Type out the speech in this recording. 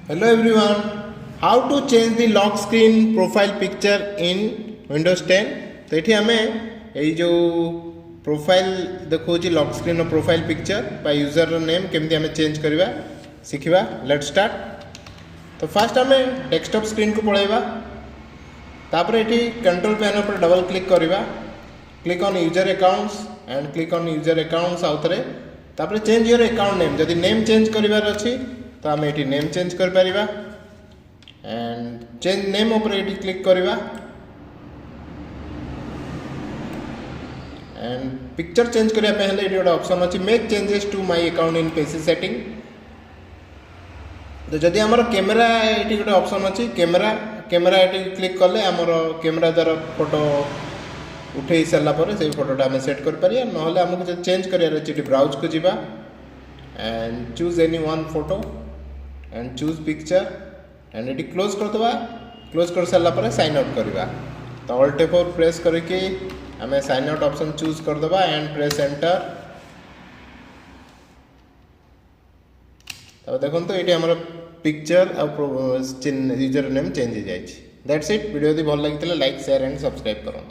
Hello everyone, how to change the lock screen profile picture in Windows 10। तो ये आम ये जो प्रोफाइल देखो lock screen profile picture by user name केमती आम चेंज करवा शिखा। Let start. तो फास्ट आम डेस्कटॉप स्क्रीन को पलैबा, तापर ये कंट्रोल पैनल पर डबल क्लिक करवा, click on user accounts and click on user accounts आउ थे, तापर चेंज योर अकाउंट नेम। जदि नेम चेंज करार अच्छी तो आम ये नेम चेंज कर पारिबा एंड चेंज नेम ऊपर ये क्लिक करवा एंड पिक्चर चेंज करने ये गोटे ऑप्शन अच्छी make changes to my account in PC setting. तो जदि आमर कैमेरा ये गोटे ऑप्शन अच्छी कैमेरा कैमेरा ये क्लिक कले आमर कैमेरा द्वारा फोटो उठे सारापर से फोटोटा आम सेट कर पारिया। नहले आमको जो चेंज करार अच्छे ब्राउज को जीवा and choose any one photo and choose picture and ये क्लोज करदे। क्लोज कर सारापर साइन आउट करवा। तो अल्ट F4 प्रेस करके आम साइन आउट ऑप्शन चूज करदे एंड प्रेस एंटर। तो देखो तो ये आम पिक्चर यूजर नेम चेंज हो जाए। That's it. वीडियो यदि भल लगी लाइक शेयर एंड सब्सक्राइब करूँ।